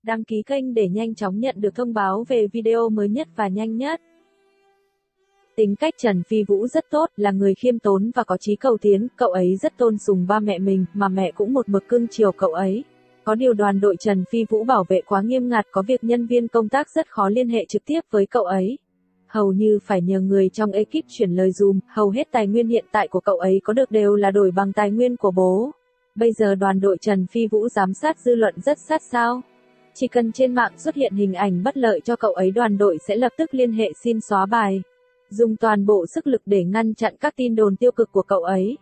Đăng ký kênh để nhanh chóng nhận được thông báo về video mới nhất và nhanh nhất. Tính cách Trần Phi Vũ rất tốt, là người khiêm tốn và có chí cầu tiến, cậu ấy rất tôn sùng ba mẹ mình, mà mẹ cũng một mực cưng chiều cậu ấy. Có điều đoàn đội Trần Phi Vũ bảo vệ quá nghiêm ngặt, có việc nhân viên công tác rất khó liên hệ trực tiếp với cậu ấy. Hầu như phải nhờ người trong ekip chuyển lời dùm, hầu hết tài nguyên hiện tại của cậu ấy có được đều là đổi bằng tài nguyên của bố. Bây giờ đoàn đội Trần Phi Vũ giám sát dư luận rất sát sao. Chỉ cần trên mạng xuất hiện hình ảnh bất lợi cho cậu ấy, đoàn đội sẽ lập tức liên hệ xin xóa bài. Dùng toàn bộ sức lực để ngăn chặn các tin đồn tiêu cực của cậu ấy.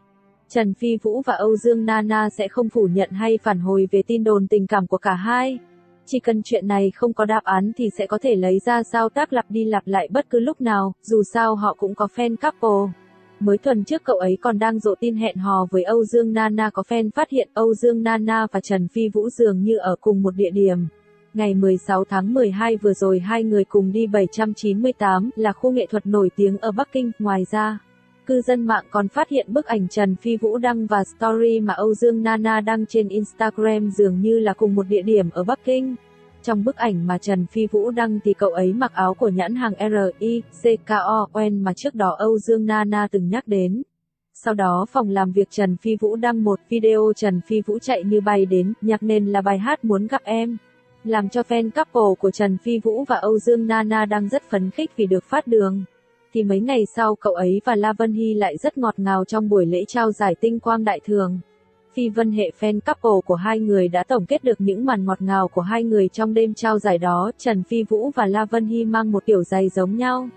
Trần Phi Vũ và Âu Dương Nana sẽ không phủ nhận hay phản hồi về tin đồn tình cảm của cả hai. Chỉ cần chuyện này không có đáp án thì sẽ có thể lấy ra thao tác lặp đi lặp lại bất cứ lúc nào, dù sao họ cũng có fan couple. Mới tuần trước cậu ấy còn đang rộ tin hẹn hò với Âu Dương Nana, có fan phát hiện Âu Dương Nana và Trần Phi Vũ dường như ở cùng một địa điểm. Ngày 16 tháng 12 vừa rồi hai người cùng đi 798 là khu nghệ thuật nổi tiếng ở Bắc Kinh. Ngoài ra, cư dân mạng còn phát hiện bức ảnh Trần Phi Vũ đăng và story mà Âu Dương Nana đăng trên Instagram dường như là cùng một địa điểm ở Bắc Kinh. Trong bức ảnh mà Trần Phi Vũ đăng thì cậu ấy mặc áo của nhãn hàng RICKON mà trước đó Âu Dương Nana từng nhắc đến. Sau đó phòng làm việc Trần Phi Vũ đăng một video Trần Phi Vũ chạy như bay đến, nhạc nền là bài hát Muốn Gặp Em. Làm cho fan couple của Trần Phi Vũ và Âu Dương Nana đang rất phấn khích vì được phát đường. Thì mấy ngày sau cậu ấy và La Vân Hy lại rất ngọt ngào trong buổi lễ trao giải Tinh Quang Đại Thường. Phi Vân hệ fan couple của hai người đã tổng kết được những màn ngọt ngào của hai người trong đêm trao giải đó. Trần Phi Vũ và La Vân Hy mang một kiểu giày giống nhau.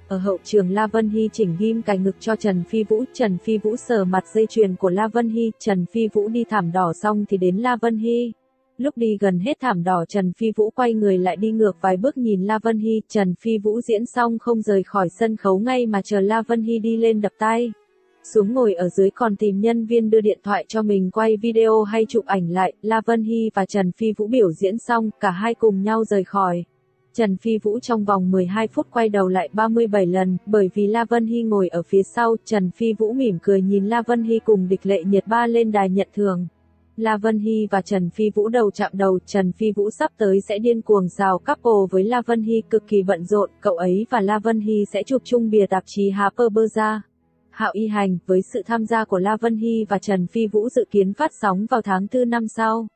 Ở hậu trường La Vân Hy chỉnh ghim cài ngực cho Trần Phi Vũ sờ mặt dây chuyền của La Vân Hy. Trần Phi Vũ đi thảm đỏ xong thì đến La Vân Hy. Lúc đi gần hết thảm đỏ Trần Phi Vũ quay người lại đi ngược vài bước nhìn La Vân Hy. Trần Phi Vũ diễn xong không rời khỏi sân khấu ngay mà chờ La Vân Hy đi lên đập tay. Xuống ngồi ở dưới còn tìm nhân viên đưa điện thoại cho mình quay video hay chụp ảnh lại. La Vân Hy và Trần Phi Vũ biểu diễn xong, cả hai cùng nhau rời khỏi. Trần Phi Vũ trong vòng 12 phút quay đầu lại 37 lần, bởi vì La Vân Hy ngồi ở phía sau. Trần Phi Vũ mỉm cười nhìn La Vân Hy cùng Địch Lệ Nhiệt Ba lên đài nhận thưởng. La Vân Hy và Trần Phi Vũ đầu chạm đầu, Trần Phi Vũ sắp tới sẽ điên cuồng rào couple với La Vân Hy, cực kỳ bận rộn, cậu ấy và La Vân Hy sẽ chụp chung bìa tạp chí Harper Bazaar. Hạo Y Hành, với sự tham gia của La Vân Hy và Trần Phi Vũ dự kiến phát sóng vào tháng 4 năm sau.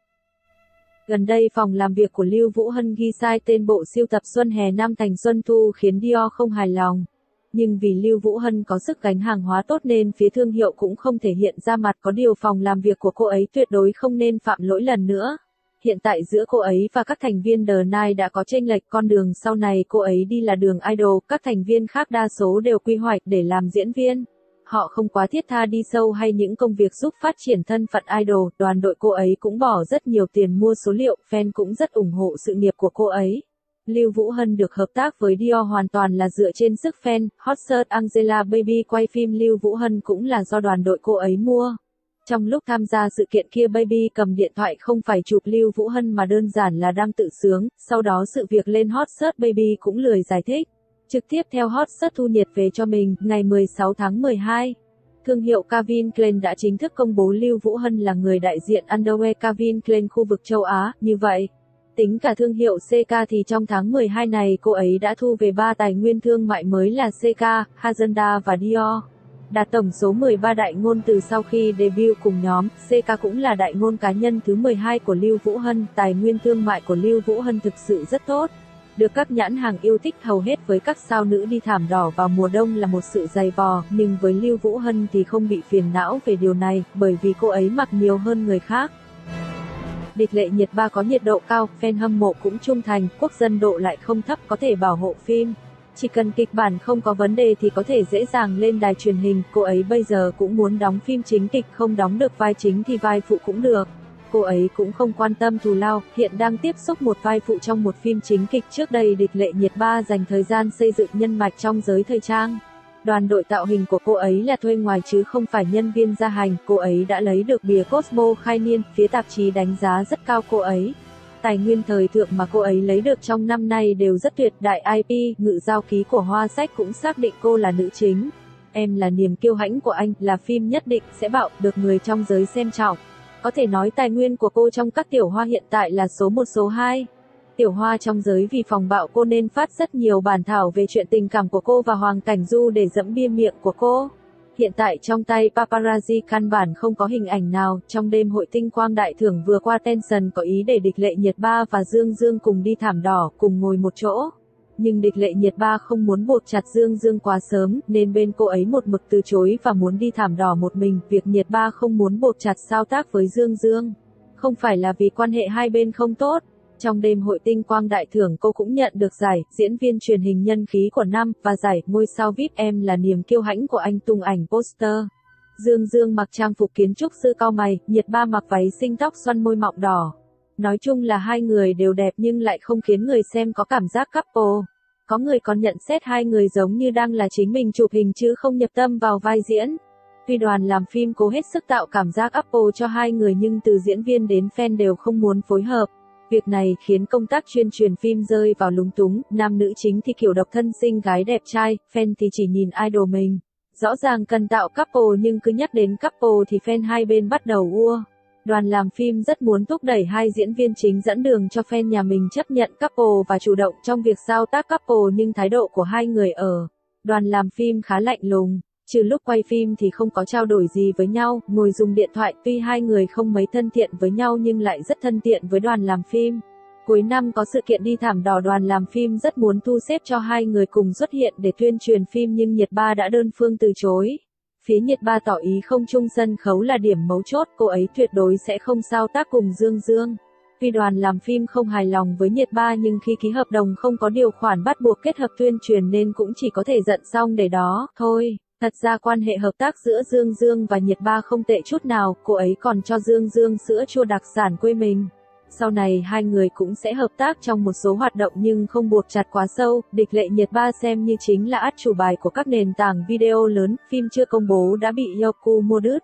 Gần đây phòng làm việc của Lưu Vũ Hân ghi sai tên bộ sưu tập Xuân Hè Năm thành Xuân Thu khiến Dior không hài lòng. Nhưng vì Lưu Vũ Hân có sức gánh hàng hóa tốt nên phía thương hiệu cũng không thể hiện ra mặt, có điều phòng làm việc của cô ấy tuyệt đối không nên phạm lỗi lần nữa. Hiện tại giữa cô ấy và các thành viên The Nine đã có chênh lệch, con đường sau này cô ấy đi là đường idol, các thành viên khác đa số đều quy hoạch để làm diễn viên. Họ không quá thiết tha đi sâu hay những công việc giúp phát triển thân phận idol, đoàn đội cô ấy cũng bỏ rất nhiều tiền mua số liệu, fan cũng rất ủng hộ sự nghiệp của cô ấy. Lưu Vũ Hân được hợp tác với Dior hoàn toàn là dựa trên sức fan, hot search Angela Baby quay phim Lưu Vũ Hân cũng là do đoàn đội cô ấy mua. Trong lúc tham gia sự kiện kia Baby cầm điện thoại không phải chụp Lưu Vũ Hân mà đơn giản là đang tự sướng, sau đó sự việc lên hot search Baby cũng lười giải thích. Trực tiếp theo hot search thu nhiệt về cho mình, ngày 16 tháng 12. Thương hiệu Calvin Klein đã chính thức công bố Lưu Vũ Hân là người đại diện underwear Calvin Klein khu vực châu Á, như vậy. Tính cả thương hiệu CK thì trong tháng 12 này cô ấy đã thu về 3 tài nguyên thương mại mới là CK, Hazenda và Dior. Đạt tổng số 13 đại ngôn từ sau khi debut cùng nhóm, CK cũng là đại ngôn cá nhân thứ 12 của Lưu Vũ Hân. Tài nguyên thương mại của Lưu Vũ Hân thực sự rất tốt. Được các nhãn hàng yêu thích hầu hết, với các sao nữ đi thảm đỏ vào mùa đông là một sự dày vò, nhưng với Lưu Vũ Hân thì không bị phiền não về điều này, bởi vì cô ấy mặc nhiều hơn người khác. Địch Lệ Nhiệt Ba có nhiệt độ cao, fan hâm mộ cũng trung thành, quốc dân độ lại không thấp, có thể bảo hộ phim. Chỉ cần kịch bản không có vấn đề thì có thể dễ dàng lên đài truyền hình, cô ấy bây giờ cũng muốn đóng phim chính kịch, không đóng được vai chính thì vai phụ cũng được. Cô ấy cũng không quan tâm thù lao, hiện đang tiếp xúc một vai phụ trong một phim chính kịch. Trước đây Địch Lệ Nhiệt Ba dành thời gian xây dựng nhân mạch trong giới thời trang. Đoàn đội tạo hình của cô ấy là thuê ngoài chứ không phải nhân viên gia hành, cô ấy đã lấy được bìa Cosmo khai niên, phía tạp chí đánh giá rất cao cô ấy. Tài nguyên thời thượng mà cô ấy lấy được trong năm nay đều rất tuyệt, đại IP, Ngự Giao Ký của Hoa Sách cũng xác định cô là nữ chính. Em là niềm kiêu hãnh của anh, là phim nhất định sẽ bạo, được người trong giới xem trọng. Có thể nói tài nguyên của cô trong các tiểu hoa hiện tại là số 1 số 2. Tiểu Hoa trong giới vì phòng bạo cô nên phát rất nhiều bản thảo về chuyện tình cảm của cô và Hoàng Cảnh Du để dẫm bia miệng của cô. Hiện tại trong tay paparazzi căn bản không có hình ảnh nào. Trong đêm hội tinh quang đại thưởng vừa qua, Tension có ý để Địch Lệ Nhiệt Ba và Dương Dương cùng đi thảm đỏ, cùng ngồi một chỗ. Nhưng Địch Lệ Nhiệt Ba không muốn buộc chặt Dương Dương quá sớm, nên bên cô ấy một mực từ chối và muốn đi thảm đỏ một mình. Việc Nhiệt Ba không muốn buộc chặt sao tác với Dương Dương không phải là vì quan hệ hai bên không tốt. Trong đêm hội tinh quang đại thưởng, cô cũng nhận được giải diễn viên truyền hình nhân khí của năm và giải ngôi sao VIP Em là niềm kiêu hãnh của anh tung ảnh poster. Dương Dương mặc trang phục kiến trúc sư cau mày, Nhiệt Ba mặc váy xinh tóc xoăn môi mọng đỏ. Nói chung là hai người đều đẹp nhưng lại không khiến người xem có cảm giác couple. Có người còn nhận xét hai người giống như đang là chính mình chụp hình chứ không nhập tâm vào vai diễn. Tuy đoàn làm phim cố hết sức tạo cảm giác couple cho hai người nhưng từ diễn viên đến fan đều không muốn phối hợp. Việc này khiến công tác chuyên truyền phim rơi vào lúng túng, nam nữ chính thì kiểu độc thân xinh gái đẹp trai, fan thì chỉ nhìn idol mình. Rõ ràng cần tạo couple nhưng cứ nhắc đến couple thì fan hai bên bắt đầu ua. Đoàn làm phim rất muốn thúc đẩy hai diễn viên chính dẫn đường cho fan nhà mình chấp nhận couple và chủ động trong việc giao tác couple, nhưng thái độ của hai người ở đoàn làm phim khá lạnh lùng. Trừ lúc quay phim thì không có trao đổi gì với nhau, ngồi dùng điện thoại. Tuy hai người không mấy thân thiện với nhau nhưng lại rất thân thiện với đoàn làm phim. Cuối năm có sự kiện đi thảm đỏ, đoàn làm phim rất muốn thu xếp cho hai người cùng xuất hiện để tuyên truyền phim nhưng Nhiệt Ba đã đơn phương từ chối. Phía Nhiệt Ba tỏ ý không chung sân khấu là điểm mấu chốt, cô ấy tuyệt đối sẽ không sao tác cùng Dương Dương. Tuy đoàn làm phim không hài lòng với Nhiệt Ba nhưng khi ký hợp đồng không có điều khoản bắt buộc kết hợp tuyên truyền nên cũng chỉ có thể giận xong để đó thôi. Thật ra quan hệ hợp tác giữa Dương Dương và Nhiệt Ba không tệ chút nào, cô ấy còn cho Dương Dương sữa chua đặc sản quê mình. Sau này hai người cũng sẽ hợp tác trong một số hoạt động nhưng không buộc chặt quá sâu. Địch Lệ Nhiệt Ba xem như chính là át chủ bài của các nền tảng video lớn, phim chưa công bố đã bị Youku mua đứt.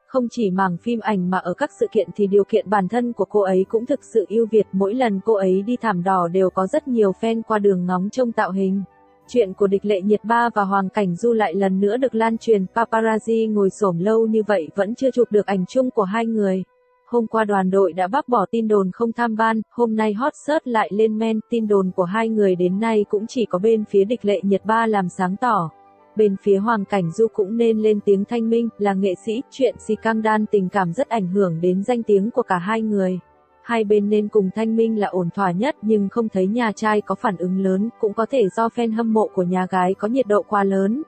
Không chỉ mảng phim ảnh mà ở các sự kiện thì điều kiện bản thân của cô ấy cũng thực sự ưu việt, mỗi lần cô ấy đi thảm đỏ đều có rất nhiều fan qua đường ngóng trông tạo hình. Chuyện của Địch Lệ Nhiệt Ba và Hoàng Cảnh Du lại lần nữa được lan truyền, paparazzi ngồi xổm lâu như vậy vẫn chưa chụp được ảnh chung của hai người. Hôm qua đoàn đội đã bác bỏ tin đồn không tham ban, hôm nay hot search lại lên men, tin đồn của hai người đến nay cũng chỉ có bên phía Địch Lệ Nhiệt Ba làm sáng tỏ. Bên phía Hoàng Cảnh Du cũng nên lên tiếng thanh minh, là nghệ sĩ, chuyện scandal tình cảm rất ảnh hưởng đến danh tiếng của cả hai người. Hai bên nên cùng thanh minh là ổn thỏa nhất, nhưng không thấy nhà trai có phản ứng lớn, cũng có thể do fan hâm mộ của nhà gái có nhiệt độ quá lớn.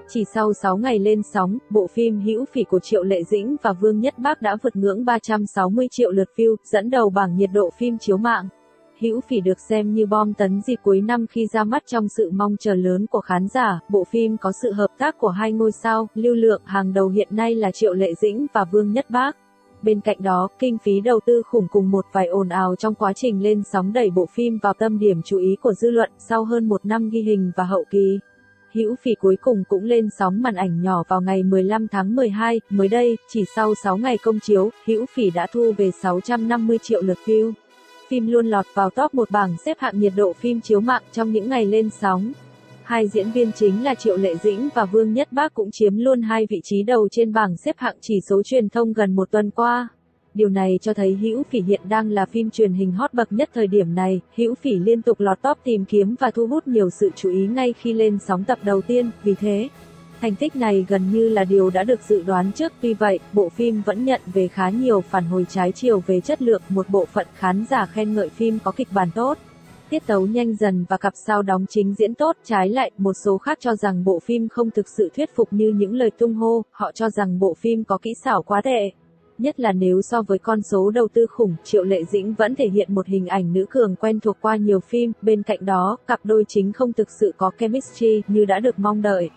Chỉ sau 6 ngày lên sóng, bộ phim Hữu Phỉ của Triệu Lệ Dĩnh và Vương Nhất Bác đã vượt ngưỡng 360 triệu lượt view, dẫn đầu bảng nhiệt độ phim chiếu mạng. Hữu Phỉ được xem như bom tấn dịp cuối năm khi ra mắt trong sự mong chờ lớn của khán giả. Bộ phim có sự hợp tác của hai ngôi sao lưu lượng hàng đầu hiện nay là Triệu Lệ Dĩnh và Vương Nhất Bác. Bên cạnh đó, kinh phí đầu tư khủng cùng một vài ồn ào trong quá trình lên sóng đẩy bộ phim vào tâm điểm chú ý của dư luận. Sau hơn một năm ghi hình và hậu kỳ, Hữu Phỉ cuối cùng cũng lên sóng màn ảnh nhỏ vào ngày 15 tháng 12, mới đây, chỉ sau 6 ngày công chiếu, Hữu Phỉ đã thu về 650 triệu lượt view. Phim luôn lọt vào top 1 bảng xếp hạng nhiệt độ phim chiếu mạng trong những ngày lên sóng. Hai diễn viên chính là Triệu Lệ Dĩnh và Vương Nhất Bác cũng chiếm luôn hai vị trí đầu trên bảng xếp hạng chỉ số truyền thông gần một tuần qua. Điều này cho thấy Hữu Phỉ hiện đang là phim truyền hình hot bậc nhất thời điểm này. Hữu Phỉ liên tục lọt top tìm kiếm và thu hút nhiều sự chú ý ngay khi lên sóng tập đầu tiên, vì thế thành tích này gần như là điều đã được dự đoán trước. Tuy vậy, bộ phim vẫn nhận về khá nhiều phản hồi trái chiều về chất lượng. Một bộ phận khán giả khen ngợi phim có kịch bản tốt, tiết tấu nhanh dần và cặp sao đóng chính diễn tốt. Trái lại, một số khác cho rằng bộ phim không thực sự thuyết phục như những lời tung hô. Họ cho rằng bộ phim có kỹ xảo quá tệ. Nhất là nếu so với con số đầu tư khủng, Triệu Lệ Dĩnh vẫn thể hiện một hình ảnh nữ cường quen thuộc qua nhiều phim. Bên cạnh đó, cặp đôi chính không thực sự có chemistry như đã được mong đợi.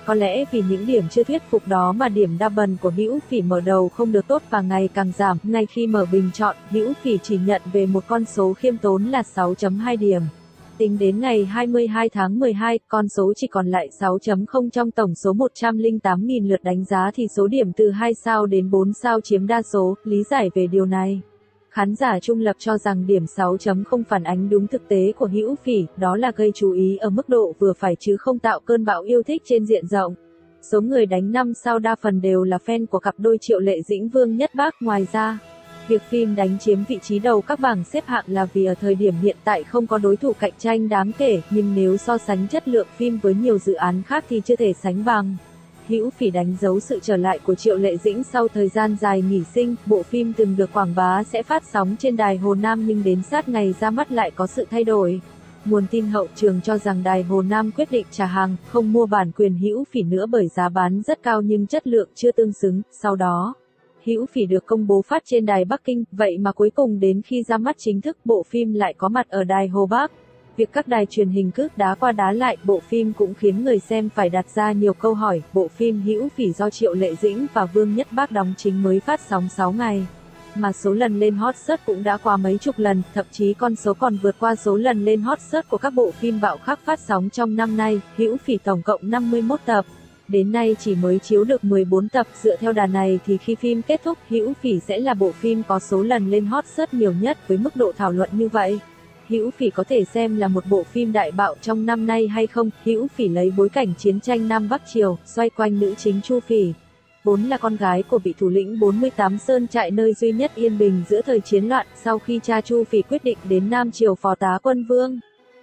Có lẽ vì những điểm chưa thuyết phục đó mà điểm double của Hữu Phỉ mở đầu không được tốt và ngày càng giảm. Ngay khi mở bình chọn, Hữu Phỉ chỉ nhận về một con số khiêm tốn là 6.2 điểm. Tính đến ngày 22 tháng 12, con số chỉ còn lại 6.0 trong tổng số 108.000 lượt đánh giá thì số điểm từ 2 sao đến 4 sao chiếm đa số. Lý giải về điều này, khán giả trung lập cho rằng điểm 6.0 phản ánh đúng thực tế của Hữu Phỉ, đó là gây chú ý ở mức độ vừa phải chứ không tạo cơn bão yêu thích trên diện rộng. Số người đánh 5 sao đa phần đều là fan của cặp đôi Triệu Lệ Dĩnh Vương Nhất Bác. Ngoài ra, Việc phim đánh chiếm vị trí đầu các bảng xếp hạng là vì ở thời điểm hiện tại không có đối thủ cạnh tranh đáng kể, nhưng nếu so sánh chất lượng phim với nhiều dự án khác thì chưa thể sánh bằng. Hữu Phỉ đánh dấu sự trở lại của Triệu Lệ Dĩnh sau thời gian dài nghỉ sinh. Bộ phim từng được quảng bá sẽ phát sóng trên đài Hồ Nam nhưng đến sát ngày ra mắt lại có sự thay đổi. Nguồn tin hậu trường cho rằng đài Hồ Nam quyết định trả hàng, không mua bản quyền Hữu Phỉ nữa bởi giá bán rất cao nhưng chất lượng chưa tương xứng. Sau đó, Hữu Phỉ được công bố phát trên đài Bắc Kinh, vậy mà cuối cùng đến khi ra mắt chính thức bộ phim lại có mặt ở đài Hồ Bắc. Việc các đài truyền hình cứ đá qua đá lại bộ phim cũng khiến người xem phải đặt ra nhiều câu hỏi. Bộ phim Hữu Phỉ do Triệu Lệ Dĩnh và Vương Nhất Bác đóng chính mới phát sóng 6 ngày. Mà số lần lên hot search cũng đã qua mấy chục lần, thậm chí con số còn vượt qua số lần lên hot search của các bộ phim bạo khắc phát sóng trong năm nay. Hữu Phỉ tổng cộng 51 tập. Đến nay chỉ mới chiếu được 14 tập, dựa theo đà này thì khi phim kết thúc, Hữu Phỉ sẽ là bộ phim có số lần lên hot search nhiều nhất với mức độ thảo luận như vậy. Hữu Phỉ có thể xem là một bộ phim đại bạo trong năm nay hay không? Hữu Phỉ lấy bối cảnh chiến tranh Nam Bắc Triều, xoay quanh nữ chính Chu Phỉ, vốn là con gái của vị thủ lĩnh 48 Sơn Trại nơi duy nhất yên bình giữa thời chiến loạn. Sau khi cha Chu Phỉ quyết định đến Nam Triều phò tá quân vương,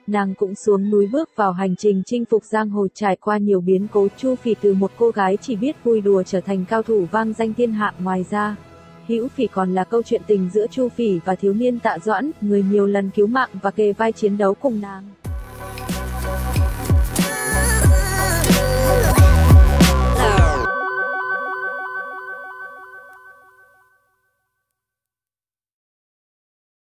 nàng cũng xuống núi bước vào hành trình chinh phục giang hồ. Trải qua nhiều biến cố, Chu Phỉ từ một cô gái chỉ biết vui đùa trở thành cao thủ vang danh thiên hạ. Ngoài ra, Hữu Phỉ còn là câu chuyện tình giữa Chu Phỉ và thiếu niên Tạ Doãn, người nhiều lần cứu mạng và kề vai chiến đấu cùng nàng.